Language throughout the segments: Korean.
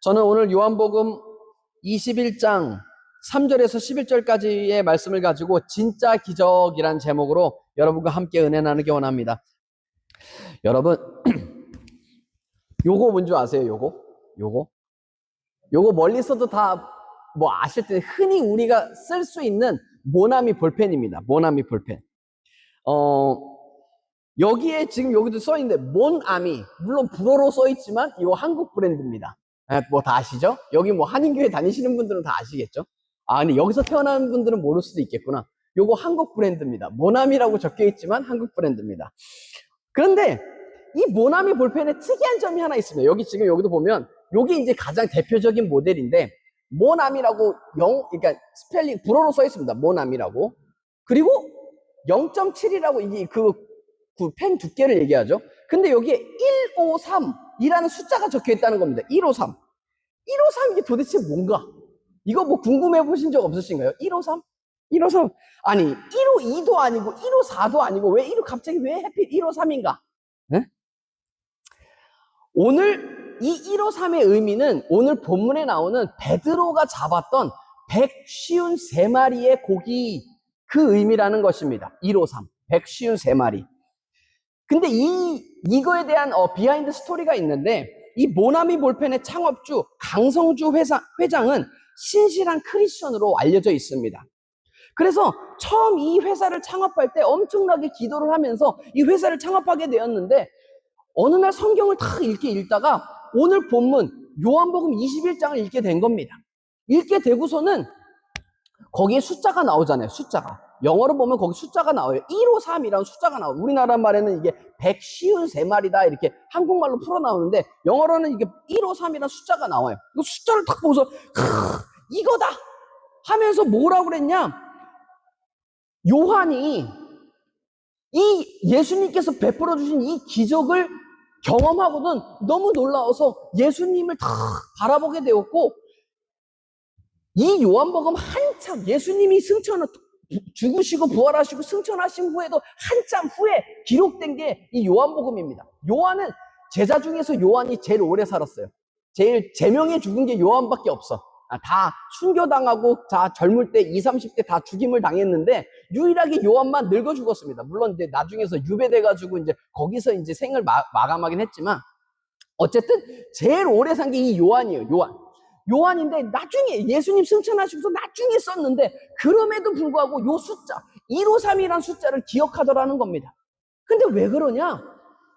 저는 오늘 요한복음 21장 3절에서 11절까지의 말씀을 가지고 진짜 기적이란 제목으로 여러분과 함께 은혜 나누기 원합니다. 여러분, 요거 뭔지 아세요? 요거 멀리서도 다 뭐 아실 텐데 흔히 우리가 쓸 수 있는 모나미 볼펜입니다. 모나미 볼펜. 여기에 지금 여기도 써 있는데 모나미, 물론 불어로 써 있지만 이거 한국 브랜드입니다. 뭐 다 아시죠? 여기 뭐 한인교회 다니시는 분들은 다 아시겠죠? 근데 여기서 태어난 분들은 모를 수도 있겠구나. 요거 한국 브랜드입니다. 모나미라고 적혀 있지만 한국 브랜드입니다. 그런데 이 모나미 볼펜에 특이한 점이 하나 있습니다. 여기도 보면 요게 이제 가장 대표적인 모델인데 모나미라고 그러니까 스펠링 불어로 써 있습니다. 모나미라고. 그리고 0.7이라고 이게 그 펜 두께를 얘기하죠. 근데 여기에 153이라는 숫자가 적혀 있다는 겁니다. 153. 153 이게 도대체 뭔가? 이거 뭐 궁금해 보신 적 없으신가요? 153? 153. 아니, 152도 아니고 154도 아니고 갑자기 왜 하필 153인가? 네? 오늘 이 153의 의미는 오늘 본문에 나오는 베드로가 잡았던 153마리의 고기 그 의미라는 것입니다. 153. 153마리. 근데 이거에 대한 비하인드 스토리가 있는데 이 모나미 볼펜의 창업주 강성주 회장은 신실한 크리스천으로 알려져 있습니다. 그래서 처음 이 회사를 창업할 때 엄청나게 기도를 하면서 이 회사를 창업하게 되었는데 어느 날 성경을 다 읽다가 오늘 본문 요한복음 21장을 읽게 된 겁니다. 읽게 되고서는 거기에 숫자가 나오잖아요. 숫자가. 영어로 보면 거기 숫자가 나와요. 153이라는 숫자가 나와요. 우리나라 말에는 이게 153마리다 이렇게 한국말로 풀어 나오는데 영어로는 이게 153이라는 숫자가 나와요. 그 숫자를 딱 보고서 이거다 하면서 뭐라고 그랬냐? 요한이 이 예수님께서 베풀어 주신 이 기적을 경험하고는 너무 놀라워서 예수님을 다 바라보게 되었고 이 요한복음 한참 예수님이 죽으시고 부활하시고 승천하신 후에도 한참 후에 기록된 게 이 요한복음입니다. 요한은 제자 중에서 요한이 제일 오래 살았어요. 제일 제명에 죽은 게 요한밖에 없어. 다 순교당하고 다 젊을 때 20, 30대 다 죽임을 당했는데 유일하게 요한만 늙어 죽었습니다. 물론 이제 나중에서 유배돼가지고 이제 거기서 이제 생을 마감하긴 했지만 어쨌든 제일 오래 산 게 이 요한이에요. 요한인데 나중에 예수님 승천하시고서 나중에 썼는데 그럼에도 불구하고 요 숫자 153이라는 숫자를 기억하더라는 겁니다. 근데 왜 그러냐?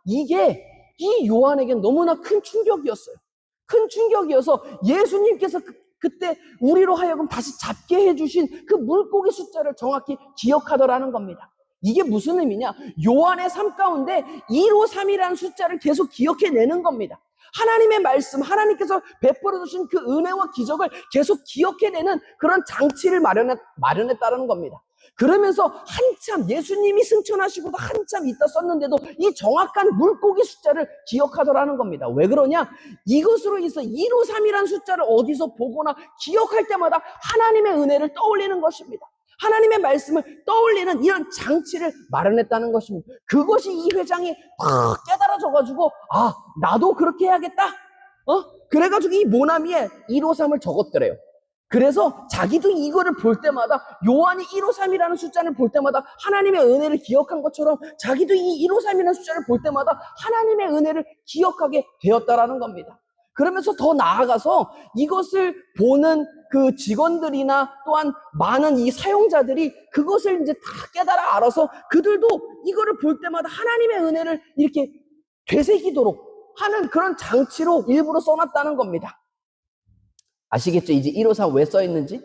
이게 이 요한에겐 너무나 큰 충격이었어요. 큰 충격이어서 예수님께서 그때 우리로 하여금 다시 잡게 해주신 그 물고기 숫자를 정확히 기억하더라는 겁니다. 이게 무슨 의미냐? 요한의 삶 가운데 153이라는 숫자를 계속 기억해내는 겁니다. 하나님의 말씀, 하나님께서 베풀어 주신 그 은혜와 기적을 계속 기억해내는 그런 장치를 마련했다는 겁니다. 그러면서 한참 예수님이 승천하시고도 한참 있다 썼는데도 이 정확한 물고기 숫자를 기억하더라는 겁니다. 왜 그러냐? 이것으로 인해서 153이라는 숫자를 어디서 보거나 기억할 때마다 하나님의 은혜를 떠올리는 것입니다. 하나님의 말씀을 떠올리는 이런 장치를 마련했다는 것입니다. 그것이 이 회장이 딱 깨달아져가지고 나도 그렇게 해야겠다. 그래가지고 이 모나미에 153을 적었더래요. 그래서 자기도 이거를 볼 때마다 요한이 153이라는 숫자를 볼 때마다 하나님의 은혜를 기억한 것처럼 자기도 이 153이라는 숫자를 볼 때마다 하나님의 은혜를 기억하게 되었다라는 겁니다. 그러면서 더 나아가서 이것을 보는 그 직원들이나 또한 많은 이 사용자들이 그것을 이제 다 깨달아 알아서 그들도 이거를 볼 때마다 하나님의 은혜를 이렇게 되새기도록 하는 그런 장치로 일부러 써놨다는 겁니다. 아시겠죠? 이제 153 왜 써있는지?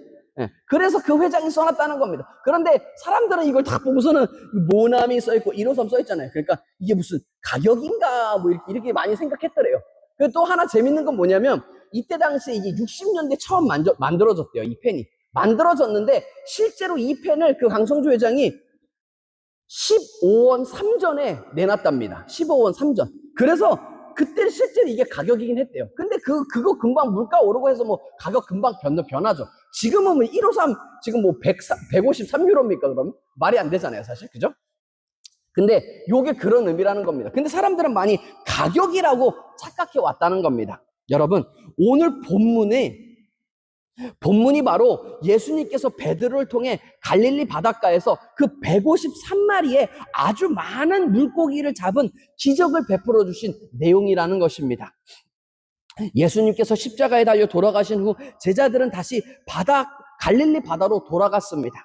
그래서 그 회장이 써놨다는 겁니다. 그런데 사람들은 이걸 딱 보고서는 모나미 써있고 153 써있잖아요. 그러니까 이게 무슨 가격인가 뭐 이렇게 많이 생각했더래요. 또 하나 재밌는 건 뭐냐면 이때 당시에 이게 60년대 처음 만들어졌대요. 이 펜이. 만들어졌는데 실제로 이 펜을 그 강성주 회장이 15원 3전에 내놨답니다. 15원 3전. 그래서 그때 실제로 이게 가격이긴 했대요. 근데 그거 금방 물가 오르고 해서 뭐 가격 금방 변하죠. 지금은 뭐 153 지금 뭐 153유로입니까 그럼? 말이 안 되잖아요, 사실. 그죠? 근데 요게 그런 의미라는 겁니다. 근데 사람들은 많이 가격이라고 착각해 왔다는 겁니다. 여러분, 오늘 본문이 바로 예수님께서 베드로를 통해 갈릴리 바닷가에서 그 153마리의 아주 많은 물고기를 잡은 기적을 베풀어 주신 내용이라는 것입니다. 예수님께서 십자가에 달려 돌아가신 후 제자들은 다시 갈릴리 바다로 돌아갔습니다.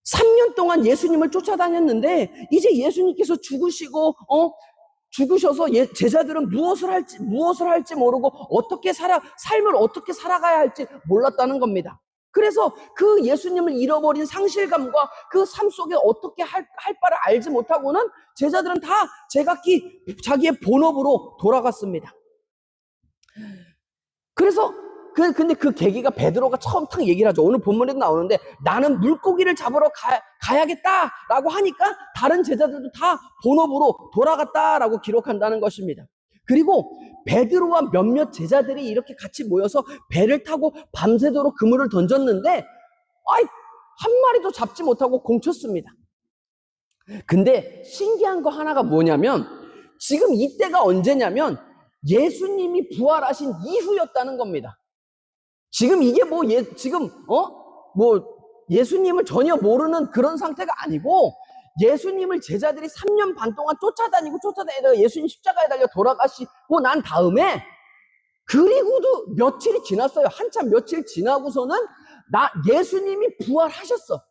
3년 동안 예수님을 쫓아다녔는데 이제 예수님께서 죽으셔서 제자들은 무엇을 할지 모르고 삶을 어떻게 살아가야 할지 몰랐다는 겁니다. 그래서 그 예수님을 잃어버린 상실감과 그 삶 속에 어떻게 할 바를 알지 못하고는 제자들은 다 제각기 자기의 본업으로 돌아갔습니다. 그래서 근데 그 계기가 베드로가 처음 탁 얘기를 하죠. 오늘 본문에도 나오는데 나는 물고기를 잡으러 가야겠다라고 하니까 다른 제자들도 다 본업으로 돌아갔다라고 기록한다는 것입니다. 그리고 베드로와 몇몇 제자들이 이렇게 같이 모여서 배를 타고 밤새도록 그물을 던졌는데 한 마리도 잡지 못하고 공쳤습니다. 근데 신기한 거 하나가 뭐냐면 지금 이때가 언제냐면 예수님이 부활하신 이후였다는 겁니다. 지금 이게 예수님을 전혀 모르는 그런 상태가 아니고 예수님을 제자들이 3년 반 동안 쫓아다니다가 예수님 십자가에 달려 돌아가시고 난 다음에 그리고도 며칠이 지났어요. 한참 며칠 지나고서는 예수님이 부활하셨어.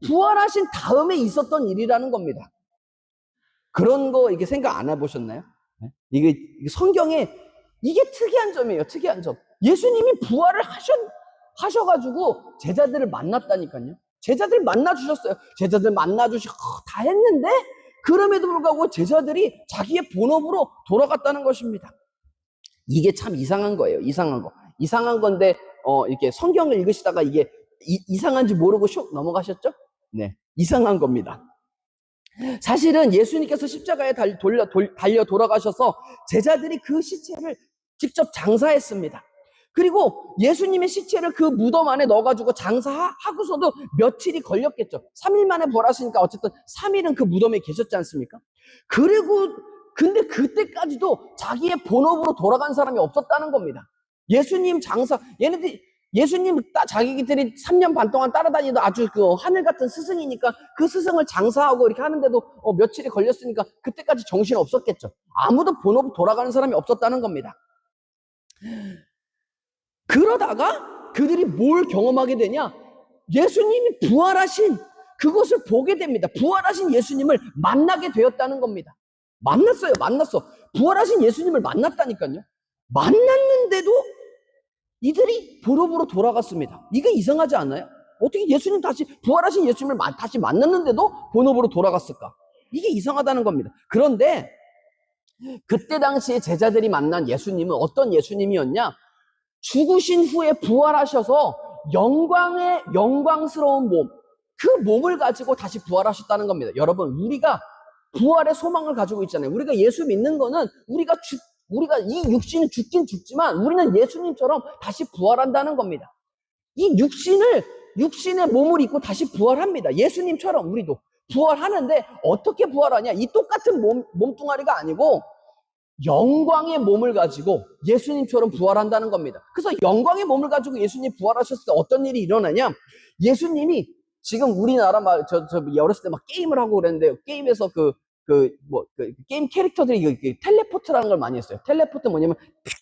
부활하신 다음에 있었던 일이라는 겁니다. 그런 거 이게 생각 안 해보셨나요? 이게 성경에 이게 특이한 점이에요. 특이한 점. 예수님이 부활을 하셔가지고 제자들을 만났다니까요. 제자들 만나주셨어요. 제자들 만나주시고 다 했는데 그럼에도 불구하고 제자들이 자기의 본업으로 돌아갔다는 것입니다. 이게 참 이상한 거예요. 이상한 거. 이상한 건데 이렇게 성경을 읽으시다가 이게 이상한지 모르고 슉 넘어가셨죠? 네, 이상한 겁니다. 사실은 예수님께서 십자가에 달려 돌아가셔서 제자들이 그 시체를 직접 장사했습니다. 그리고 예수님의 시체를 그 무덤 안에 넣어가지고 장사하고서도 며칠이 걸렸겠죠. 3일 만에 부활하시니까 어쨌든 3일은 그 무덤에 계셨지 않습니까? 근데 그때까지도 자기의 본업으로 돌아간 사람이 없었다는 겁니다. 예수님 자기들이 3년 반 동안 따라다니던 아주 그 하늘 같은 스승이니까 그 스승을 장사하고 이렇게 하는데도 며칠이 걸렸으니까 그때까지 정신 없었겠죠. 아무도 본업으로 돌아가는 사람이 없었다는 겁니다. 그러다가 그들이 뭘 경험하게 되냐? 예수님이 부활하신 그것을 보게 됩니다. 부활하신 예수님을 만나게 되었다는 겁니다. 만났어. 부활하신 예수님을 만났다니까요. 만났는데도 이들이 본업으로 돌아갔습니다. 이게 이상하지 않아요? 어떻게 부활하신 예수님을 다시 만났는데도 본업으로 돌아갔을까? 이게 이상하다는 겁니다. 그런데 그때 당시에 제자들이 만난 예수님은 어떤 예수님이었냐? 죽으신 후에 부활하셔서 영광스러운 몸, 그 몸을 가지고 다시 부활하셨다는 겁니다. 여러분, 우리가 부활의 소망을 가지고 있잖아요. 우리가 예수 믿는 거는 우리가 이 육신은 죽긴 죽지만 우리는 예수님처럼 다시 부활한다는 겁니다. 이 육신의 몸을 입고 다시 부활합니다. 예수님처럼 우리도 부활하는데 어떻게 부활하냐? 이 똑같은 몸뚱아리가 아니고 영광의 몸을 가지고 예수님처럼 부활한다는 겁니다. 그래서 영광의 몸을 가지고 예수님이 부활하셨을 때 어떤 일이 일어나냐? 예수님이 지금 우리나라 저 어렸을 때 막 게임을 하고 그랬는데 게임에서 게임 캐릭터들이 텔레포트라는 걸 많이 했어요. 텔레포트 뭐냐면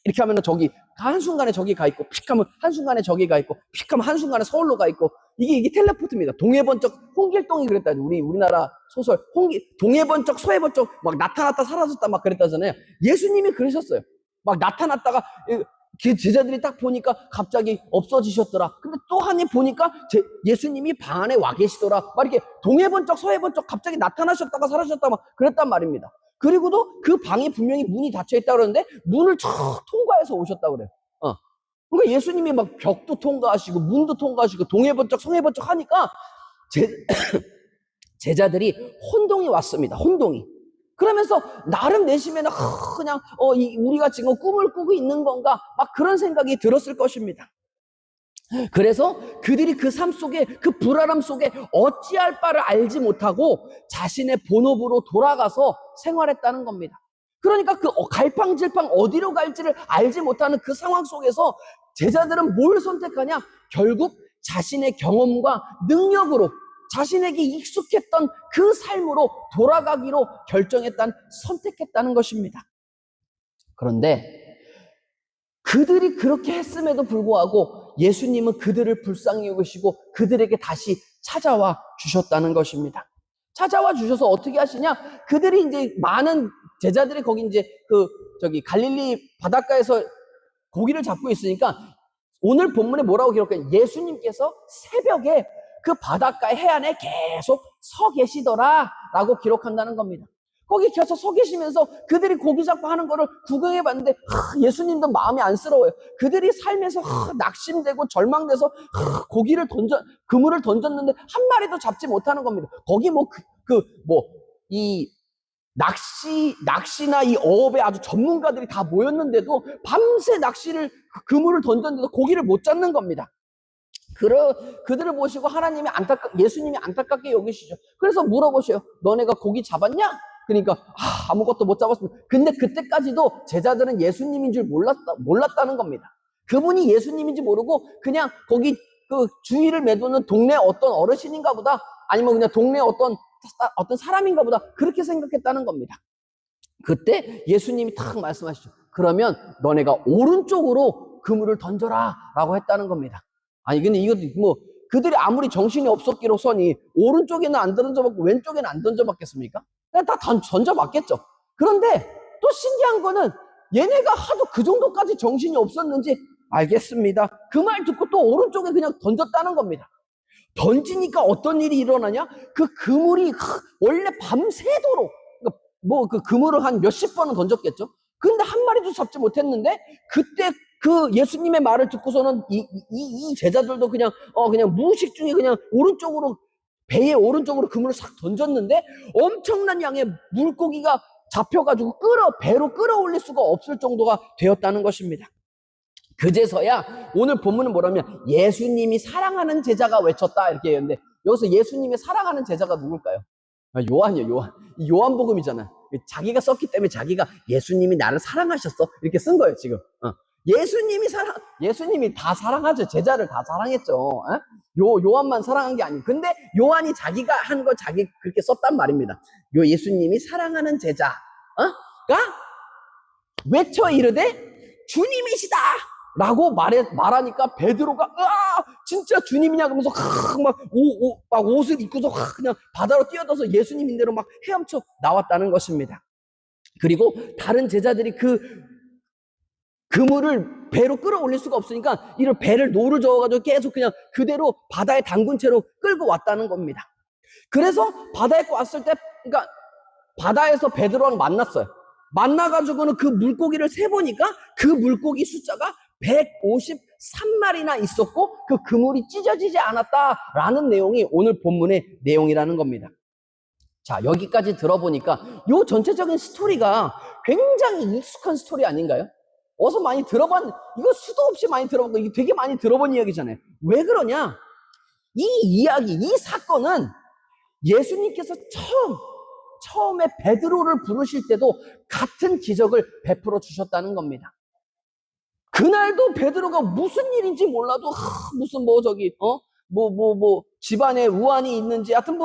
이렇게 하면 저기 한순간에 저기 가 있고 픽 하면 한순간에 저기 가 있고 픽 하면 한순간에 서울로 가 있고 이게 텔레포트입니다. 동해번쩍 홍길동이 그랬다죠. 우리나라 소설 동해번쩍 서해번쩍 막 나타났다 사라졌다 막 그랬다잖아요. 예수님이 그러셨어요. 막 나타났다가 그 제자들이 딱 보니까 갑자기 없어지셨더라. 근데 또 한이 보니까 예수님이 방 안에 와 계시더라. 막 이렇게 동해번쩍 서해번쩍 갑자기 나타나셨다가 사라졌다 막 그랬단 말입니다. 그리고도 그 방에 분명히 문이 닫혀 있다 그러는데 문을 쫙 통과해서 오셨다 그래요. 그러니까 예수님이 막 벽도 통과하시고 문도 통과하시고 동해번쩍 서해번쩍 하니까 제자들이 혼동이 왔습니다. 혼동이. 그러면서 나름 내심에는 그냥 우리가 지금 꿈을 꾸고 있는 건가 막 그런 생각이 들었을 것입니다. 그래서 그들이 그 삶 속에 그 불안함 속에 어찌할 바를 알지 못하고 자신의 본업으로 돌아가서 생활했다는 겁니다. 그러니까 그 갈팡질팡 어디로 갈지를 알지 못하는 그 상황 속에서 제자들은 뭘 선택하냐? 결국 자신의 경험과 능력으로 자신에게 익숙했던 그 삶으로 돌아가기로 선택했다는 것입니다. 그런데 그들이 그렇게 했음에도 불구하고 예수님은 그들을 불쌍히 여기시고 그들에게 다시 찾아와 주셨다는 것입니다. 찾아와 주셔서 어떻게 하시냐? 그들이 이제 많은 제자들이 거기 이제 갈릴리 바닷가에서 고기를 잡고 있으니까 오늘 본문에 뭐라고 기록해요? 예수님께서 새벽에 그 바닷가의 해안에 계속 서 계시더라 라고 기록한다는 겁니다. 거기 계속 서 계시면서 그들이 고기 잡고 하는 거를 구경해 봤는데 예수님도 마음이 안쓰러워요. 그들이 삶에서 낙심되고 절망돼서 그물을 던졌는데 한 마리도 잡지 못하는 겁니다. 거기 이 낚시나 이 어업에 아주 전문가들이 다 모였는데도 밤새 그물을 던졌는데도 고기를 못 잡는 겁니다. 그들을 보시고 예수님이 안타깝게 여기시죠. 그래서 물어보셔요. 너네가 고기 잡았냐? 그러니까 아무것도 못 잡았습니다. 근데 그때까지도 제자들은 예수님인 줄 몰랐다는 겁니다. 그분이 예수님인지 모르고 그냥 거기 그 주위를 매도는 동네 어떤 어르신인가 보다, 아니면 그냥 동네 어떤 사람인가 보다, 그렇게 생각했다는 겁니다. 그때 예수님이 탁 말씀하시죠. 그러면 너네가 오른쪽으로 그물을 던져라 라고 했다는 겁니다. 아니 근데 이것도 그들이 아무리 정신이 없었기로서니 오른쪽에는 안 던져봤고 왼쪽에는 안 던져봤겠습니까? 그냥 다 던져봤겠죠. 그런데 또 신기한 거는 얘네가 하도 그 정도까지 정신이 없었는지, 알겠습니다, 그 말 듣고 또 오른쪽에 그냥 던졌다는 겁니다. 던지니까 어떤 일이 일어나냐? 그 그물이 원래 밤새도록 그 그물을 한 몇십 번은 던졌겠죠. 근데 한 마리도 잡지 못했는데 그때 그 예수님의 말을 듣고서는 이 제자들도 그냥 무의식 중에 그냥 배의 오른쪽으로 그물을 싹 던졌는데 엄청난 양의 물고기가 잡혀가지고 배로 끌어올릴 수가 없을 정도가 되었다는 것입니다. 그제서야 오늘 본문은 뭐라면 예수님이 사랑하는 제자가 외쳤다 이렇게 했는데, 여기서 예수님이 사랑하는 제자가 누굴까요? 요한이요. 요한복음이잖아요. 자기가 썼기 때문에 자기가 예수님이 나를 사랑하셨어 이렇게 쓴 거예요 지금. 예수님이 다 사랑하죠. 제자를 다 사랑했죠. 요한만 사랑한 게 아니고, 근데 요한이 자기가 한 거 그렇게 썼단 말입니다. 예수님이 사랑하는 제자가 외쳐 이르되 주님이시다 라고 말하니까 베드로가 진짜 주님이냐 그러면서 막 옷을 입고서 그냥 바다로 뛰어들어서 예수님인 대로 막 헤엄쳐 나왔다는 것입니다. 그리고 다른 제자들이 그 그물을 배로 끌어올릴 수가 없으니까 이런 배를 노를 저어가지고 계속 그냥 그대로 바다에 담근 채로 끌고 왔다는 겁니다. 그래서 바다에 왔을 때, 그러니까 바다에서 베드로랑 만났어요. 만나가지고는 그 물고기를 세보니까 그 물고기 숫자가 153마리나 있었고 그 그물이 찢어지지 않았다라는 내용이 오늘 본문의 내용이라는 겁니다. 자, 여기까지 들어보니까 요 전체적인 스토리가 굉장히 익숙한 스토리 아닌가요? 어서 많이 이거 수도 없이 많이 들어본 거, 이게 되게 많이 들어본 이야기잖아요. 왜 그러냐? 이 사건은 예수님께서 처음에 베드로를 부르실 때도 같은 기적을 베풀어 주셨다는 겁니다. 그날도 베드로가 무슨 일인지 몰라도 무슨 집안에 우환이 있는지, 하여튼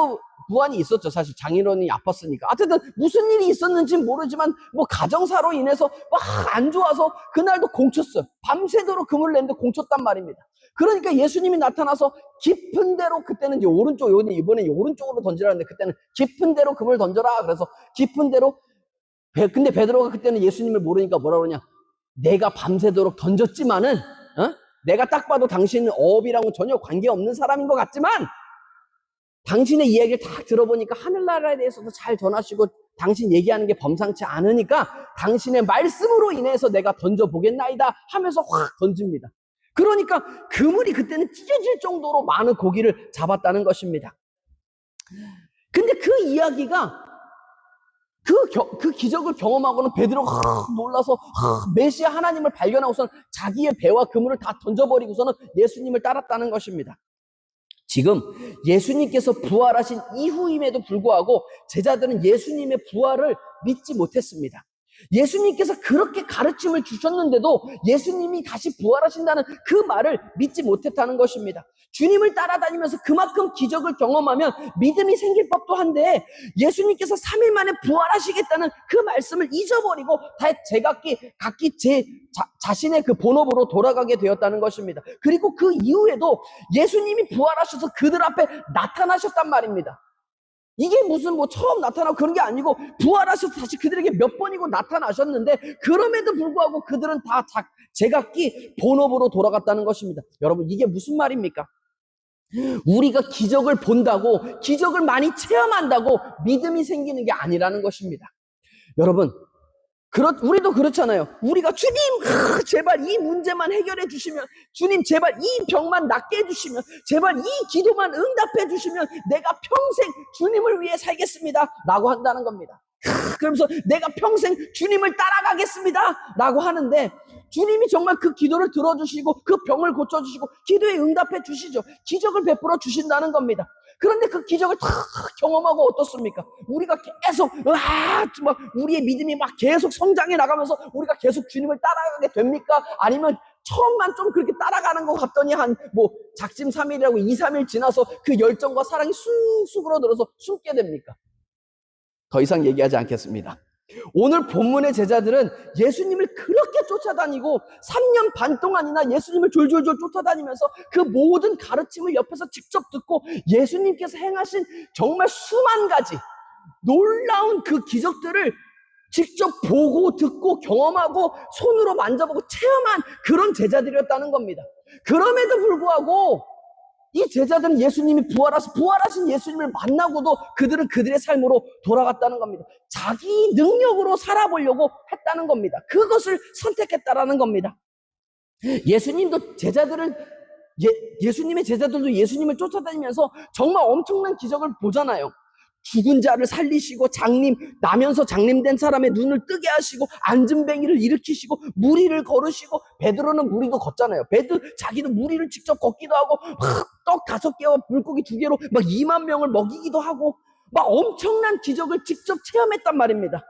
우환이 있었죠. 사실 장인어른이 아팠으니까. 하여튼 무슨 일이 있었는지 모르지만 가정사로 인해서 안 좋아서 그날도 공쳤어요. 밤새도록 그물을 냈는데 공쳤단 말입니다. 그러니까 예수님이 나타나서 깊은 데로, 그때는 이제 이번에 오른쪽으로 던지라는데 그때는 깊은 데로 그물 던져라. 그래서 깊은 데로. 근데 베드로가 그때는 예수님을 모르니까 뭐라 그러냐? 내가 밤새도록 던졌지만은 내가 딱 봐도 당신은 어업이랑은 전혀 관계없는 사람인 것 같지만 당신의 이야기를 딱 들어보니까 하늘나라에 대해서도 잘 전하시고 당신 얘기하는 게 범상치 않으니까 당신의 말씀으로 인해서 내가 던져보겠나이다 하면서 확 던집니다. 그러니까 그물이 그때는 찢어질 정도로 많은 고기를 잡았다는 것입니다. 근데 그 이야기가 그 기적을 경험하고는 베드로가 놀라서 메시아 하나님을 발견하고서는 자기의 배와 그물을 다 던져버리고서는 예수님을 따랐다는 것입니다. 지금 예수님께서 부활하신 이후임에도 불구하고 제자들은 예수님의 부활을 믿지 못했습니다. 예수님께서 그렇게 가르침을 주셨는데도 예수님이 다시 부활하신다는 그 말을 믿지 못했다는 것입니다. 주님을 따라다니면서 그만큼 기적을 경험하면 믿음이 생길 법도 한데 예수님께서 3일 만에 부활하시겠다는 그 말씀을 잊어버리고 다 각기 자신의 그 본업으로 돌아가게 되었다는 것입니다. 그리고 그 이후에도 예수님이 부활하셔서 그들 앞에 나타나셨단 말입니다. 이게 무슨 처음 나타나고 그런 게 아니고 부활하셔서 다시 그들에게 몇 번이고 나타나셨는데 그럼에도 불구하고 그들은 다 제각기 본업으로 돌아갔다는 것입니다. 여러분, 이게 무슨 말입니까? 우리가 기적을 본다고, 기적을 많이 체험한다고 믿음이 생기는 게 아니라는 것입니다. 여러분, 우리도 그렇잖아요. 우리가 주님, 제발 이 문제만 해결해 주시면, 주님, 제발 이 병만 낫게 해주시면, 제발 이 기도만 응답해 주시면 내가 평생 주님을 위해 살겠습니다 라고 한다는 겁니다. 그러면서 내가 평생 주님을 따라가겠습니다 라고 하는데 주님이 정말 그 기도를 들어주시고 그 병을 고쳐주시고 기도에 응답해 주시죠. 기적을 베풀어 주신다는 겁니다. 그런데 그 기적을 다 경험하고 어떻습니까? 우리가 계속 우리의 믿음이 막 계속 성장해 나가면서 우리가 계속 주님을 따라가게 됩니까? 아니면 처음만 좀 그렇게 따라가는 것 같더니 작심 3일이라고 2, 3일 지나서 그 열정과 사랑이 쑥쑥 으로들어서 숨게 됩니까? 더 이상 얘기하지 않겠습니다. 오늘 본문의 제자들은 예수님을 그렇게 쫓아다니고 3년 반 동안이나 예수님을 졸졸졸 쫓아다니면서 그 모든 가르침을 옆에서 직접 듣고 예수님께서 행하신 정말 수만 가지 놀라운 그 기적들을 직접 보고 듣고 경험하고 손으로 만져보고 체험한 그런 제자들이었다는 겁니다. 그럼에도 불구하고 이 제자들은 예수님이 부활하신 예수님을 만나고도 그들은 그들의 삶으로 돌아갔다는 겁니다. 자기 능력으로 살아보려고 했다는 겁니다. 그것을 선택했다라는 겁니다. 예수님의 제자들도 예수님을 쫓아다니면서 정말 엄청난 기적을 보잖아요. 죽은 자를 살리시고 나면서 장님된 사람의 눈을 뜨게 하시고 앉은뱅이를 일으키시고 무리를 걸으시고 베드로는 무리도 걷잖아요. 자기도 무리를 직접 걷기도 하고 떡 5개와 물고기 2개로 2만 명을 먹이기도 하고 엄청난 기적을 직접 체험했단 말입니다.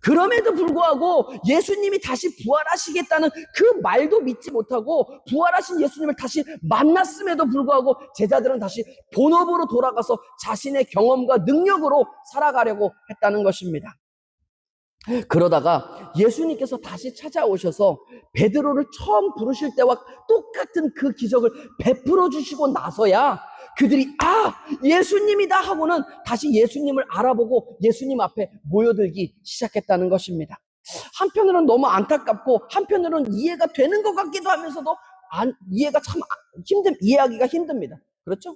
그럼에도 불구하고 예수님이 다시 부활하시겠다는 그 말도 믿지 못하고 부활하신 예수님을 다시 만났음에도 불구하고 제자들은 다시 본업으로 돌아가서 자신의 경험과 능력으로 살아가려고 했다는 것입니다. 그러다가 예수님께서 다시 찾아오셔서 베드로를 처음 부르실 때와 똑같은 그 기적을 베풀어 주시고 나서야 그들이 예수님이다 하고는 다시 예수님을 알아보고 예수님 앞에 모여들기 시작했다는 것입니다. 한편으로는 너무 안타깝고 한편으로는 이해가 되는 것 같기도 하면서도 이해가 참 이해하기가 힘듭니다. 그렇죠?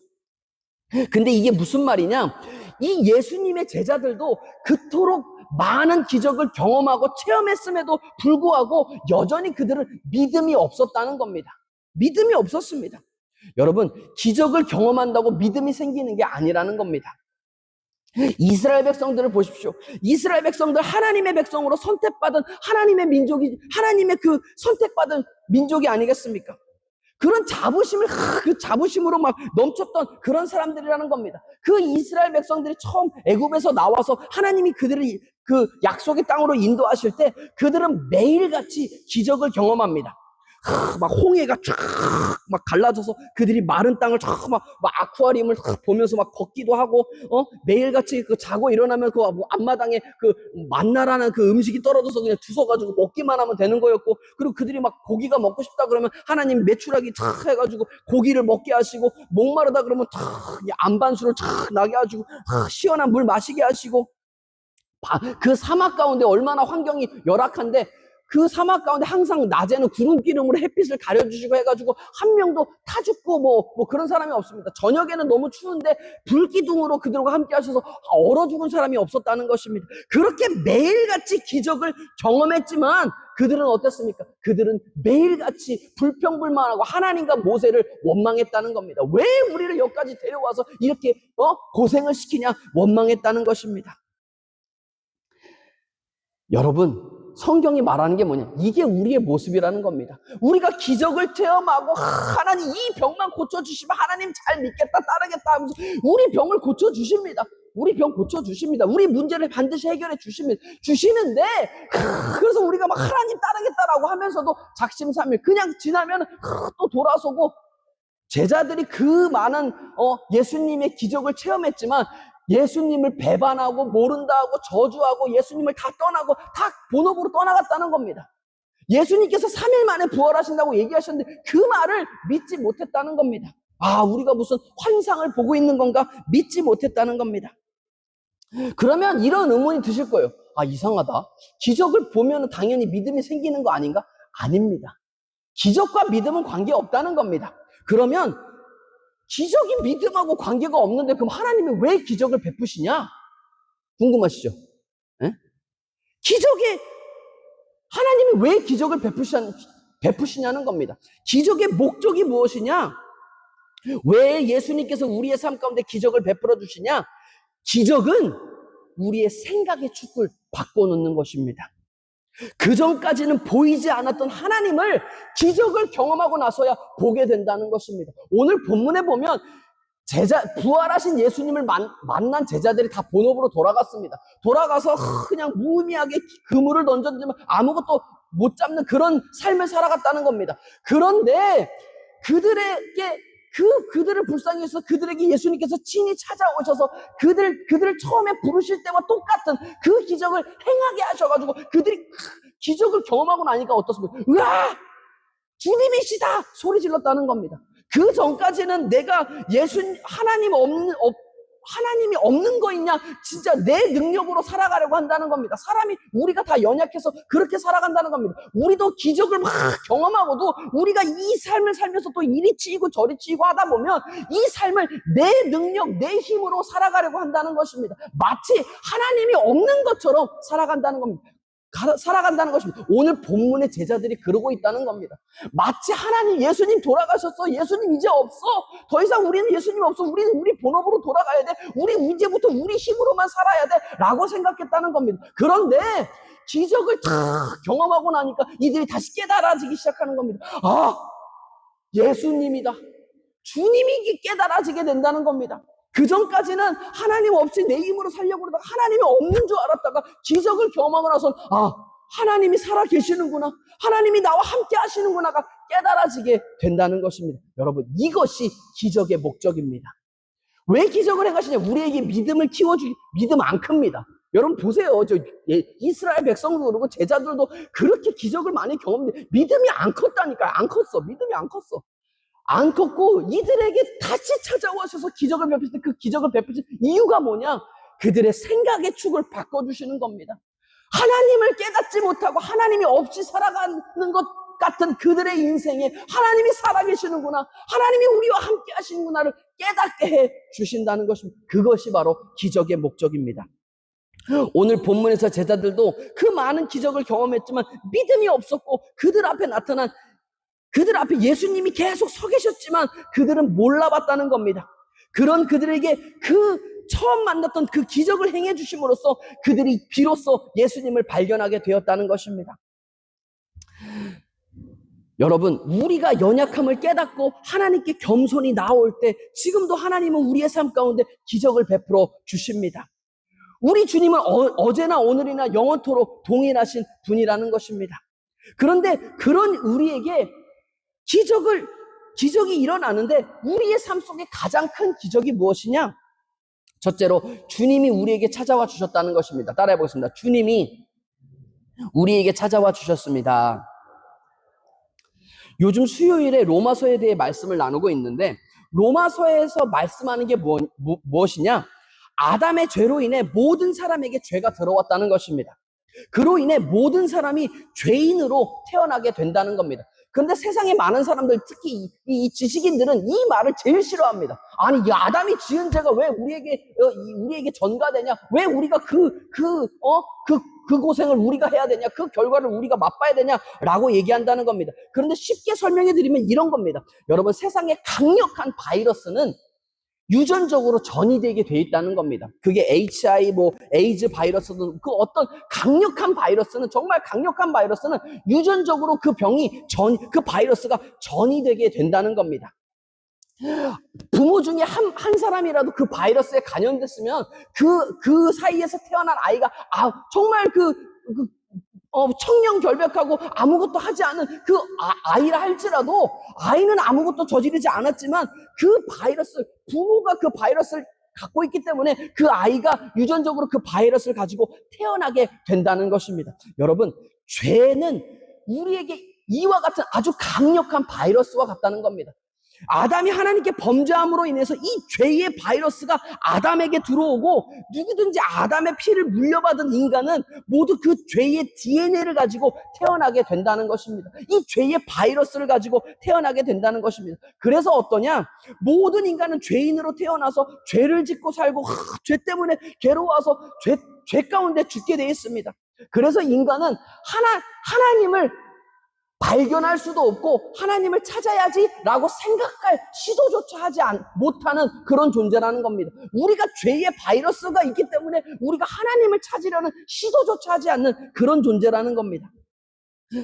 근데 이게 무슨 말이냐? 이 예수님의 제자들도 그토록 많은 기적을 경험하고 체험했음에도 불구하고 여전히 그들은 믿음이 없었다는 겁니다. 믿음이 없었습니다. 여러분, 기적을 경험한다고 믿음이 생기는 게 아니라는 겁니다. 이스라엘 백성들을 보십시오. 이스라엘 백성들 하나님의 백성으로 선택받은 하나님의 민족이, 하나님의 그 선택받은 민족이 아니겠습니까? 그런 그 자부심으로 막 넘쳤던 그런 사람들이라는 겁니다. 그 이스라엘 백성들이 처음 애굽에서 나와서 하나님이 그들을 그 약속의 땅으로 인도하실 때 그들은 매일같이 기적을 경험합니다. 막 홍해가 쫙 막 갈라져서 그들이 마른 땅을 막 아쿠아리움을 보면서 막 걷기도 하고 매일같이 그 자고 일어나면 그 앞마당에 그 만나라는 그 음식이 떨어져서 그냥 주워가지고 먹기만 하면 되는 거였고, 그리고 그들이 막 고기가 먹고 싶다 그러면 하나님 메추라기 탁 해가지고 고기를 먹게 하시고, 목마르다 그러면 탁 안반수를 탁 나게 해가지고 시원한 물 마시게 하시고, 그 사막 가운데 얼마나 환경이 열악한데 그 사막 가운데 항상 낮에는 구름기름으로 햇빛을 가려주시고 해가지고 한 명도 타 죽고 뭐 그런 사람이 없습니다. 저녁에는 너무 추운데 불기둥으로 그들과 함께 하셔서 얼어 죽은 사람이 없었다는 것입니다. 그렇게 매일같이 기적을 경험했지만 그들은 어땠습니까? 그들은 매일같이 불평불만하고 하나님과 모세를 원망했다는 겁니다. 왜 우리를 여기까지 데려와서 이렇게 고생을 시키냐 원망했다는 것입니다. 여러분, 성경이 말하는 게 뭐냐? 이게 우리의 모습이라는 겁니다. 우리가 기적을 체험하고 하나님 이 병만 고쳐주시면 하나님 잘 믿겠다 따르겠다 하면서 우리 병을 고쳐주십니다. 우리 병 고쳐주십니다. 우리 문제를 반드시 해결해 주시는데, 그래서 우리가 막 하나님 따르겠다라고 하면서도 작심삼일 그냥 지나면 또 돌아서고, 제자들이 그 많은 예수님의 기적을 체험했지만 예수님을 배반하고 모른다 하고 저주하고 예수님을 다 떠나고 다 본업으로 떠나갔다는 겁니다. 예수님께서 3일 만에 부활하신다고 얘기하셨는데 그 말을 믿지 못했다는 겁니다. 아, 우리가 무슨 환상을 보고 있는 건가? 믿지 못했다는 겁니다. 그러면 이런 의문이 드실 거예요. 아, 이상하다. 기적을 보면 당연히 믿음이 생기는 거 아닌가? 아닙니다. 기적과 믿음은 관계없다는 겁니다. 그러면 기적이 믿음하고 관계가 없는데 그럼 하나님이 왜 기적을 베푸시냐? 궁금하시죠? 에? 하나님이 왜 기적을 베푸시냐는 겁니다. 기적의 목적이 무엇이냐? 왜 예수님께서 우리의 삶 가운데 기적을 베풀어 주시냐? 기적은 우리의 생각의 축을 바꿔놓는 것입니다. 그 전까지는 보이지 않았던 하나님을 기적을 경험하고 나서야 보게 된다는 것입니다. 오늘 본문에 보면 부활하신 예수님을 만난 제자들이 다 본업으로 돌아갔습니다. 돌아가서 그냥 무의미하게 그물을 던졌지만 아무것도 못 잡는 그런 삶을 살아갔다는 겁니다. 그런데 그들을 불쌍히 해서 그들에게 예수님께서 친히 찾아오셔서 그들을 처음에 부르실 때와 똑같은 그 기적을 행하게 하셔가지고 그들이 기적을 경험하고 나니까 어떻습니까? 으아! 주님이시다! 소리 질렀다는 겁니다. 그 전까지는 내가 하나님이 없는 거 있냐? 진짜 내 능력으로 살아가려고 한다는 겁니다. 우리가 다 연약해서 그렇게 살아간다는 겁니다. 우리도 기적을 막 경험하고도 우리가 이 삶을 살면서 또 이리 치이고 저리 치이고 하다 보면 이 삶을 내 능력, 내 힘으로 살아가려고 한다는 것입니다. 마치 하나님이 없는 것처럼 살아간다는 겁니다. 오늘 본문의 제자들이 그러고 있다는 겁니다. 마치 예수님 돌아가셨어. 예수님 이제 없어. 더 이상 우리는 예수님 없어. 우리는 우리 본업으로 돌아가야 돼. 우리 이제부터 우리 힘으로만 살아야 돼. 라고 생각했다는 겁니다. 그런데 기적을 다 경험하고 나니까 이들이 다시 깨달아지기 시작하는 겁니다. 아, 예수님이다. 주님이 깨달아지게 된다는 겁니다. 그 전까지는 하나님 없이 내 힘으로 살려고 그러다가 하나님이 없는 줄 알았다가 기적을 경험하고 나서는 하나님이 살아 계시는구나. 하나님이 나와 함께 하시는구나가 깨달아지게 된다는 것입니다. 여러분, 이것이 기적의 목적입니다. 왜 기적을 행하시냐? 우리에게 믿음을 믿음 안 큽니다. 여러분 보세요. 이스라엘 백성도 그러고 제자들도 그렇게 기적을 많이 경험했는데 믿음이 안 컸다니까요. 안 컸어. 믿음이 안 컸어. 안 컸고 이들에게 다시 찾아오셔서 기적을 베푸실 때 그 기적을 베푸신 이유가 뭐냐? 그들의 생각의 축을 바꿔주시는 겁니다. 하나님을 깨닫지 못하고 하나님이 없이 살아가는 것 같은 그들의 인생에 하나님이 살아계시는구나, 하나님이 우리와 함께 하시는구나를 깨닫게 해 주신다는 것입니다. 그것이 바로 기적의 목적입니다. 오늘 본문에서 제자들도 그 많은 기적을 경험했지만 믿음이 없었고 그들 앞에 예수님이 계속 서 계셨지만 그들은 몰라봤다는 겁니다. 그런 그들에게 처음 만났던 그 기적을 행해 주심으로써 그들이 비로소 예수님을 발견하게 되었다는 것입니다. 여러분, 우리가 연약함을 깨닫고 하나님께 겸손히 나올 때 지금도 하나님은 우리의 삶 가운데 기적을 베풀어 주십니다. 우리 주님은 어제나 오늘이나 영원토록 동일하신 분이라는 것입니다. 그런데 그런 우리에게 기적이 일어나는데 우리의 삶 속에 가장 큰 기적이 무엇이냐? 첫째로 주님이 우리에게 찾아와 주셨다는 것입니다. 따라해 보겠습니다. 주님이 우리에게 찾아와 주셨습니다. 요즘 수요일에 로마서에 대해 말씀을 나누고 있는데 로마서에서 말씀하는 게 무엇이냐? 아담의 죄로 인해 모든 사람에게 죄가 들어왔다는 것입니다. 그로 인해 모든 사람이 죄인으로 태어나게 된다는 겁니다. 그런데 세상에 많은 사람들, 특히 이 지식인들은 이 말을 제일 싫어합니다. 아니, 이 아담이 지은 죄가 왜 우리에게 전가되냐? 왜 우리가 그 고생을 우리가 해야 되냐? 그 결과를 우리가 맛봐야 되냐? 라고 얘기한다는 겁니다. 그런데 쉽게 설명해 드리면 이런 겁니다. 여러분, 세상에 강력한 바이러스는 유전적으로 전이되게 돼 있다는 겁니다. 그게 에이즈 바이러스든 그 어떤 강력한 바이러스는, 정말 강력한 바이러스는 유전적으로 그 바이러스가 전이되게 된다는 겁니다. 부모 중에 한 사람이라도 그 바이러스에 감염됐으면 그 사이에서 태어난 아이가 정말 청렴결백하고 아무것도 하지 않은 그 아이라 할지라도 아이는 아무것도 저지르지 않았지만 부모가 그 바이러스를 갖고 있기 때문에 그 아이가 유전적으로 그 바이러스를 가지고 태어나게 된다는 것입니다. 여러분, 죄는 우리에게 이와 같은 아주 강력한 바이러스와 같다는 겁니다. 아담이 하나님께 범죄함으로 인해서 이 죄의 바이러스가 아담에게 들어오고 누구든지 아담의 피를 물려받은 인간은 모두 그 죄의 DNA를 가지고 태어나게 된다는 것입니다. 이 죄의 바이러스를 가지고 태어나게 된다는 것입니다. 그래서 어떠냐? 모든 인간은 죄인으로 태어나서 죄를 짓고 살고 죄 때문에 괴로워서 죄 가운데 죽게 되어 있습니다. 그래서 인간은 하나님을 발견할 수도 없고 하나님을 찾아야지라고 생각할 시도조차 하지 못하는 그런 존재라는 겁니다. 우리가 죄의 바이러스가 있기 때문에 우리가 하나님을 찾으려는 시도조차 하지 않는 그런 존재라는 겁니다.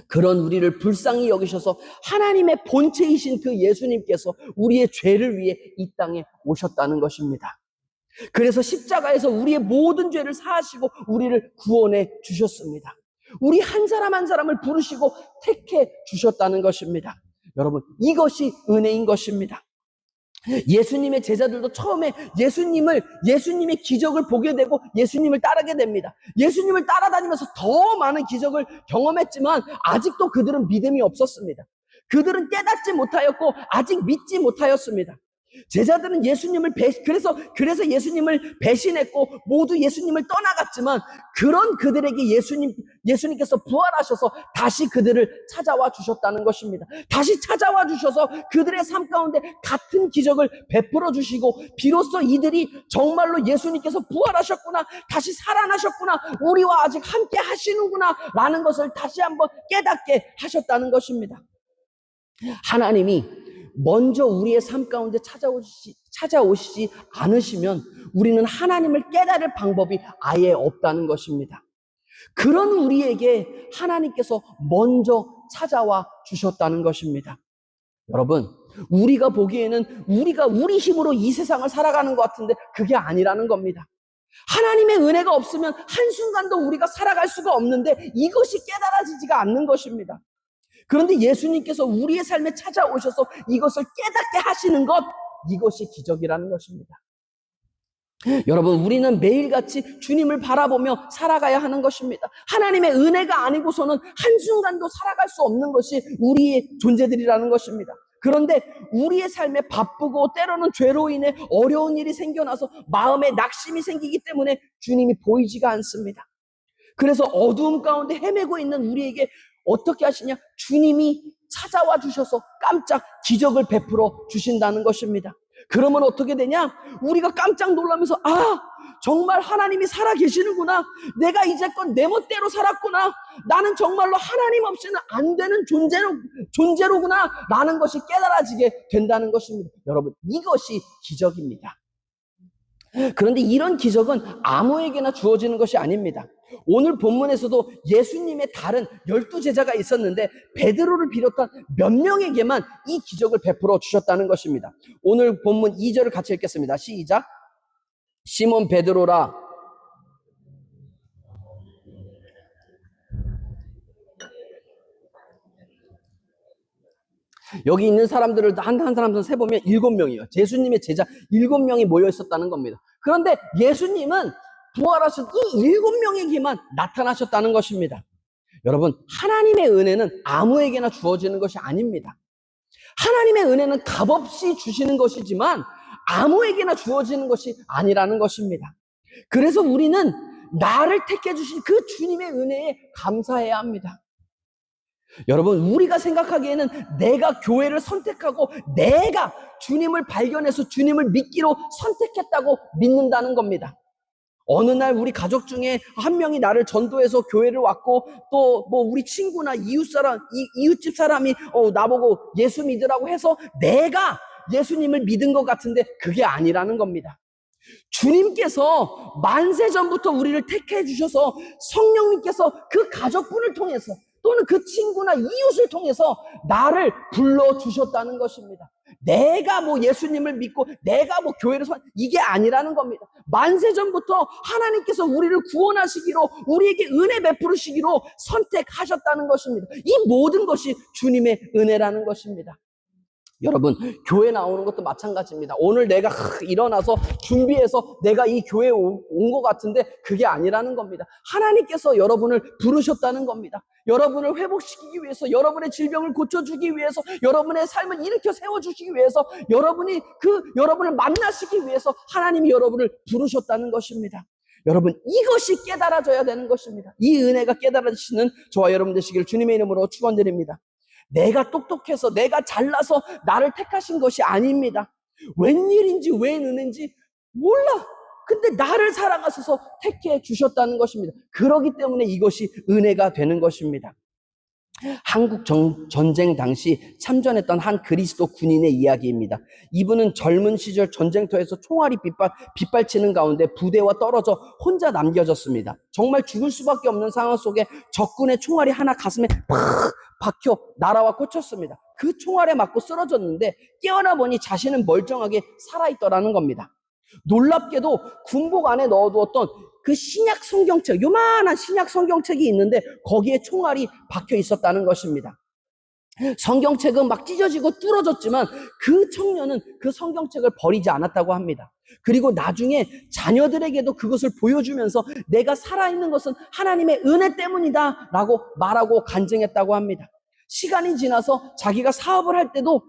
그런 우리를 불쌍히 여기셔서 하나님의 본체이신 그 예수님께서 우리의 죄를 위해 이 땅에 오셨다는 것입니다. 그래서 십자가에서 우리의 모든 죄를 사하시고 우리를 구원해 주셨습니다. 우리 한 사람 한 사람을 부르시고 택해 주셨다는 것입니다. 여러분, 이것이 은혜인 것입니다. 예수님의 제자들도 처음에 예수님의 기적을 보게 되고 예수님을 따르게 됩니다. 예수님을 따라다니면서 더 많은 기적을 경험했지만 아직도 그들은 믿음이 없었습니다. 그들은 깨닫지 못하였고 아직 믿지 못하였습니다. 제자들은 그래서 예수님을 배신했고 모두 예수님을 떠나갔지만 그런 그들에게 예수님께서 부활하셔서 다시 그들을 찾아와 주셨다는 것입니다. 다시 찾아와 주셔서 그들의 삶 가운데 같은 기적을 베풀어 주시고 비로소 이들이 정말로 예수님께서 부활하셨구나, 다시 살아나셨구나, 우리와 아직 함께 하시는구나 라는 것을 다시 한번 깨닫게 하셨다는 것입니다. 하나님이 먼저 우리의 삶 가운데 찾아오시지 않으시면 우리는 하나님을 깨달을 방법이 아예 없다는 것입니다. 그런 우리에게 하나님께서 먼저 찾아와 주셨다는 것입니다. 여러분, 우리가 보기에는 우리가 우리 힘으로 이 세상을 살아가는 것 같은데 그게 아니라는 겁니다. 하나님의 은혜가 없으면 한순간도 우리가 살아갈 수가 없는데 이것이 깨달아지지가 않는 것입니다. 그런데 예수님께서 우리의 삶에 찾아오셔서 이것을 깨닫게 하시는 것, 이것이 기적이라는 것입니다. 여러분, 우리는 매일같이 주님을 바라보며 살아가야 하는 것입니다. 하나님의 은혜가 아니고서는 한순간도 살아갈 수 없는 것이 우리의 존재들이라는 것입니다. 그런데 우리의 삶에 바쁘고 때로는 죄로 인해 어려운 일이 생겨나서 마음에 낙심이 생기기 때문에 주님이 보이지가 않습니다. 그래서 어두움 가운데 헤매고 있는 우리에게 어떻게 하시냐? 주님이 찾아와 주셔서 깜짝 기적을 베풀어 주신다는 것입니다. 그러면 어떻게 되냐? 우리가 깜짝 놀라면서 정말 하나님이 살아계시는구나. 내가 이제껏 내 멋대로 살았구나. 나는 정말로 하나님 없이는 안 되는 존재로구나 라는 것이 깨달아지게 된다는 것입니다. 여러분, 이것이 기적입니다. 그런데 이런 기적은 아무에게나 주어지는 것이 아닙니다. 오늘 본문에서도 예수님의 다른 12제자가 있었는데 베드로를 비롯한 몇 명에게만 이 기적을 베풀어 주셨다는 것입니다. 오늘 본문 2절을 같이 읽겠습니다. 시작. 시몬 베드로라 여기 있는 사람들을 한 사람들 세보면 7명이에요. 예수님의 제자 7명이 모여 있었다는 겁니다. 그런데 예수님은 부활하신 이 7명에게만 나타나셨다는 것입니다. 여러분, 하나님의 은혜는 아무에게나 주어지는 것이 아닙니다. 하나님의 은혜는 값없이 주시는 것이지만 아무에게나 주어지는 것이 아니라는 것입니다. 그래서 우리는 나를 택해 주신 그 주님의 은혜에 감사해야 합니다. 여러분, 우리가 생각하기에는 내가 교회를 선택하고 내가 주님을 발견해서 주님을 믿기로 선택했다고 믿는다는 겁니다. 어느 날 우리 가족 중에 한 명이 나를 전도해서 교회를 왔고 또 우리 친구나 이웃집 사람이 나보고 예수 믿으라고 해서 내가 예수님을 믿은 것 같은데 그게 아니라는 겁니다. 주님께서 만세 전부터 우리를 택해 주셔서 성령님께서 그 가족분을 통해서 또는 그 친구나 이웃을 통해서 나를 불러주셨다는 것입니다. 내가 뭐 예수님을 믿고 내가 뭐 교회를 이게 아니라는 겁니다. 만세전부터 하나님께서 우리를 구원하시기로, 우리에게 은혜 베푸시기로 선택하셨다는 것입니다. 이 모든 것이 주님의 은혜라는 것입니다. 여러분, 교회 나오는 것도 마찬가지입니다. 오늘 내가 일어나서 준비해서 내가 이 교회에 온 것 같은데 그게 아니라는 겁니다. 하나님께서 여러분을 부르셨다는 겁니다. 여러분을 회복시키기 위해서, 여러분의 질병을 고쳐주기 위해서, 여러분의 삶을 일으켜 세워주시기 위해서, 여러분을 만나시기 위해서 하나님이 여러분을 부르셨다는 것입니다. 여러분, 이것이 깨달아져야 되는 것입니다. 이 은혜가 깨달아지시는 저와 여러분 되시기를 주님의 이름으로 축원드립니다. 내가 똑똑해서, 내가 잘나서 나를 택하신 것이 아닙니다. 웬일인지 웬 은혜인지 몰라. 근데 나를 사랑하셔서 택해 주셨다는 것입니다. 그렇기 때문에 이것이 은혜가 되는 것입니다. 한국 전쟁 당시 참전했던 한 그리스도 군인의 이야기입니다. 이분은 젊은 시절 전쟁터에서 총알이 빗발치는 가운데 부대와 떨어져 혼자 남겨졌습니다. 정말 죽을 수밖에 없는 상황 속에 적군의 총알이 하나 가슴에 팍 박혀 날아와 꽂혔습니다. 그 총알에 맞고 쓰러졌는데 깨어나 보니 자신은 멀쩡하게 살아있더라는 겁니다. 놀랍게도 군복 안에 넣어두었던 그 신약 성경책, 요만한 신약 성경책이 있는데 거기에 총알이 박혀 있었다는 것입니다. 성경책은 막 찢어지고 뚫어졌지만 그 청년은 그 성경책을 버리지 않았다고 합니다. 그리고 나중에 자녀들에게도 그것을 보여주면서 내가 살아있는 것은 하나님의 은혜 때문이다 라고 말하고 간증했다고 합니다. 시간이 지나서 자기가 사업을 할 때도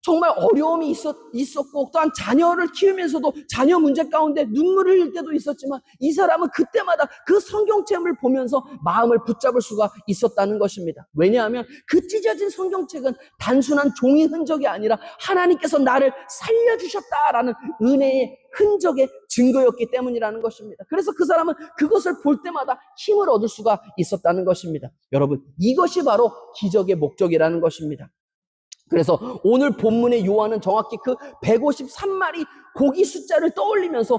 정말 어려움이 있었고 또한 자녀를 키우면서도 자녀 문제 가운데 눈물을 흘릴 때도 있었지만 이 사람은 그때마다 그 성경책을 보면서 마음을 붙잡을 수가 있었다는 것입니다. 왜냐하면 그 찢어진 성경책은 단순한 종이 흔적이 아니라 하나님께서 나를 살려주셨다라는 은혜의 흔적의 증거였기 때문이라는 것입니다. 그래서 그 사람은 그것을 볼 때마다 힘을 얻을 수가 있었다는 것입니다. 여러분, 이것이 바로 기적의 목적이라는 것입니다. 그래서 오늘 본문의 요한은 정확히 그 153마리 고기 숫자를 떠올리면서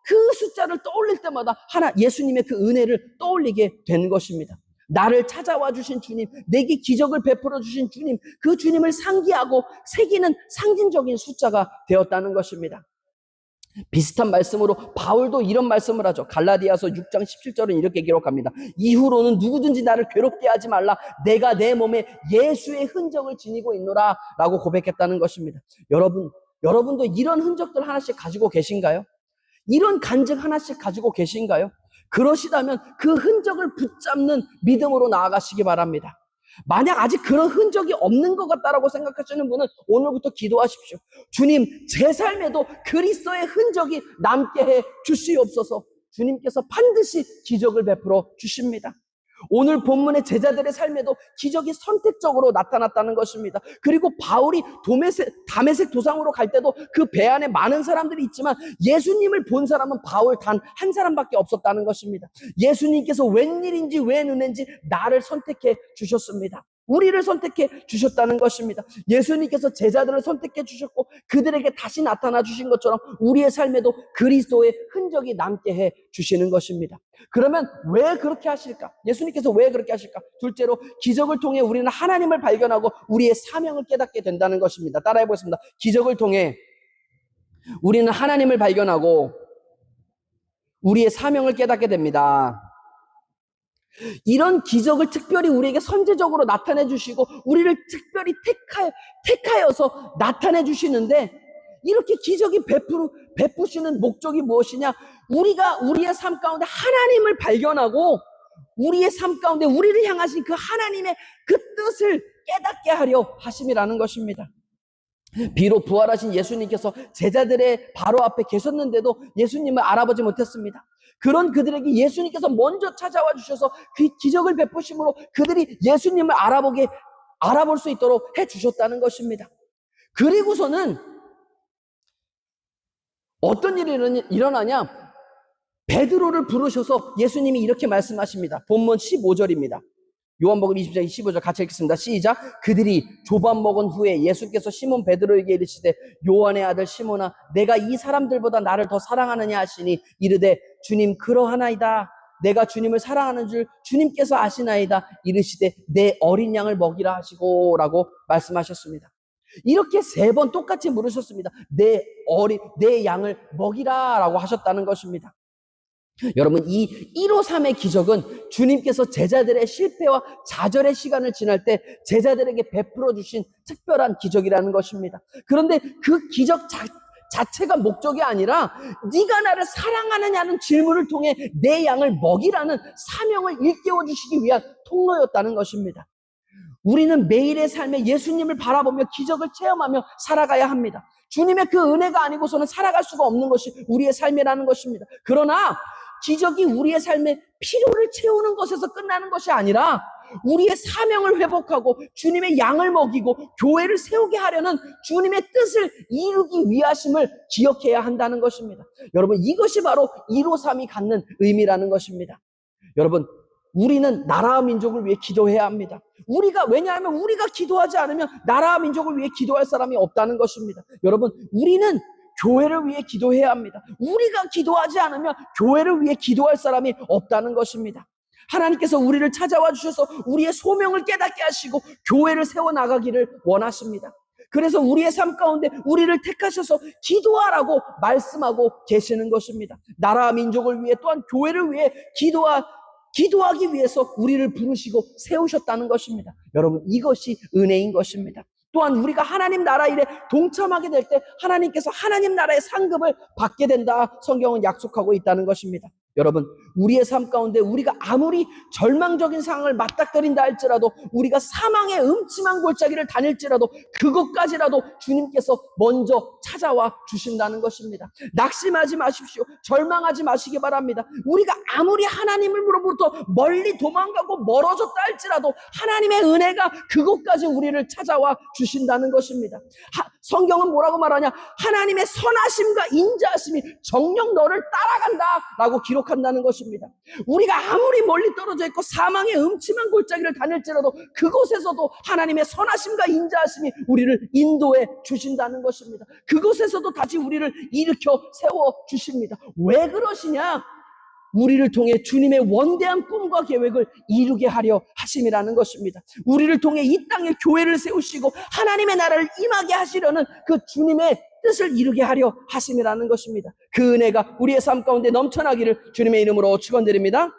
그 숫자를 떠올릴 때마다 예수님의 그 은혜를 떠올리게 되는 것입니다. 나를 찾아와 주신 주님, 내게 기적을 베풀어 주신 주님, 그 주님을 상기하고 새기는 상징적인 숫자가 되었다는 것입니다. 비슷한 말씀으로 바울도 이런 말씀을 하죠. 갈라디아서 6장 17절은 이렇게 기록합니다. 이후로는 누구든지 나를 괴롭게 하지 말라. 내가 내 몸에 예수의 흔적을 지니고 있노라 라고 고백했다는 것입니다. 여러분도 이런 흔적들 하나씩 가지고 계신가요? 이런 간증 하나씩 가지고 계신가요? 그러시다면 그 흔적을 붙잡는 믿음으로 나아가시기 바랍니다. 만약 아직 그런 흔적이 없는 것 같다라고 생각하시는 분은 오늘부터 기도하십시오. 주님, 제 삶에도 그리스도의 흔적이 남게 해 주시옵소서. 주님께서 반드시 기적을 베풀어 주십니다. 오늘 본문의 제자들의 삶에도 기적이 선택적으로 나타났다는 것입니다. 그리고 바울이 다메섹 도상으로 갈 때도 그 배 안에 많은 사람들이 있지만 예수님을 본 사람은 바울 단 한 사람밖에 없었다는 것입니다. 예수님께서 웬일인지 웬 은혜인지 나를 선택해 주셨습니다. 우리를 선택해 주셨다는 것입니다. 예수님께서 제자들을 선택해 주셨고 그들에게 다시 나타나 주신 것처럼 우리의 삶에도 그리스도의 흔적이 남게 해 주시는 것입니다. 그러면 왜 그렇게 하실까? 예수님께서 왜 그렇게 하실까? 둘째로, 기적을 통해 우리는 하나님을 발견하고 우리의 사명을 깨닫게 된다는 것입니다. 따라해 보겠습니다. 기적을 통해 우리는 하나님을 발견하고 우리의 사명을 깨닫게 됩니다. 이런 기적을 특별히 우리에게 선제적으로 나타내 주시고 우리를 특별히 택하여서 나타내 주시는데, 이렇게 기적이 베푸시는 목적이 무엇이냐? 우리가 우리의 삶 가운데 하나님을 발견하고 우리의 삶 가운데 우리를 향하신 그 하나님의 그 뜻을 깨닫게 하려 하심이라는 것입니다. 비록 부활하신 예수님께서 제자들의 바로 앞에 계셨는데도 예수님을 알아보지 못했습니다. 그런 그들에게 예수님께서 먼저 찾아와 주셔서 그 기적을 베푸심으로 그들이 예수님을 알아볼 수 있도록 해 주셨다는 것입니다. 그리고서는 어떤 일이 일어나냐? 베드로를 부르셔서 예수님이 이렇게 말씀하십니다. 본문 15절입니다. 요한복음 20장 15절 같이 읽겠습니다. 시작. 그들이 조반 먹은 후에 예수께서 시몬 베드로에게 이르시되 요한의 아들 시몬아, 내가 이 사람들보다 나를 더 사랑하느냐 하시니 이르되 주님, 그러하나이다. 내가 주님을 사랑하는 줄 주님께서 아시나이다. 이르시되 내 어린 양을 먹이라 하시고 라고 말씀하셨습니다. 이렇게 3번 똑같이 물으셨습니다. 내 양을 먹이라 라고 하셨다는 것입니다. 여러분, 이 153의 기적은 주님께서 제자들의 실패와 좌절의 시간을 지날 때 제자들에게 베풀어 주신 특별한 기적이라는 것입니다. 그런데 그 기적 자체가 목적이 아니라 네가 나를 사랑하느냐는 질문을 통해 내 양을 먹이라는 사명을 일깨워 주시기 위한 통로였다는 것입니다. 우리는 매일의 삶에 예수님을 바라보며 기적을 체험하며 살아가야 합니다. 주님의 그 은혜가 아니고서는 살아갈 수가 없는 것이 우리의 삶이라는 것입니다. 그러나 기적이 우리의 삶의 필요를 채우는 것에서 끝나는 것이 아니라 우리의 사명을 회복하고 주님의 양을 먹이고 교회를 세우게 하려는 주님의 뜻을 이루기 위하심을 기억해야 한다는 것입니다. 여러분, 이것이 바로 153이 갖는 의미라는 것입니다. 여러분, 우리는 나라와 민족을 위해 기도해야 합니다. 왜냐하면 우리가 기도하지 않으면 나라와 민족을 위해 기도할 사람이 없다는 것입니다. 여러분, 우리는 교회를 위해 기도해야 합니다. 우리가 기도하지 않으면 교회를 위해 기도할 사람이 없다는 것입니다. 하나님께서 우리를 찾아와 주셔서 우리의 소명을 깨닫게 하시고 교회를 세워나가기를 원하십니다. 그래서 우리의 삶 가운데 우리를 택하셔서 기도하라고 말씀하고 계시는 것입니다. 나라와 민족을 위해 또한 교회를 위해 기도하기 위해서 우리를 부르시고 세우셨다는 것입니다. 여러분, 이것이 은혜인 것입니다. 또한 우리가 하나님 나라 일에 동참하게 될 때 하나님께서 하나님 나라의 상급을 받게 된다. 성경은 약속하고 있다는 것입니다. 여러분, 우리의 삶 가운데 우리가 아무리 절망적인 상황을 맞닥뜨린다 할지라도, 우리가 사망의 음침한 골짜기를 다닐지라도 그것까지라도 주님께서 먼저 찾아와 주신다는 것입니다. 낙심하지 마십시오. 절망하지 마시기 바랍니다. 우리가 아무리 하나님으로부터 멀리 도망가고 멀어졌다 할지라도 하나님의 은혜가 그것까지 우리를 찾아와 주신다는 것입니다. 성경은 뭐라고 말하냐? 하나님의 선하심과 인자하심이 정녕 너를 따라간다 라고 기록한다는 것입니다. 우리가 아무리 멀리 떨어져 있고 사망의 음침한 골짜기를 다닐지라도 그곳에서도 하나님의 선하심과 인자하심이 우리를 인도해 주신다는 것입니다. 그곳에서도 다시 우리를 일으켜 세워 주십니다. 왜 그러시냐? 우리를 통해 주님의 원대한 꿈과 계획을 이루게 하려 하심이라는 것입니다. 우리를 통해 이 땅에 교회를 세우시고 하나님의 나라를 임하게 하시려는 그 주님의 뜻을 이루게 하려 하심이라는 것입니다. 그 은혜가 우리의 삶 가운데 넘쳐나기를 주님의 이름으로 축원드립니다.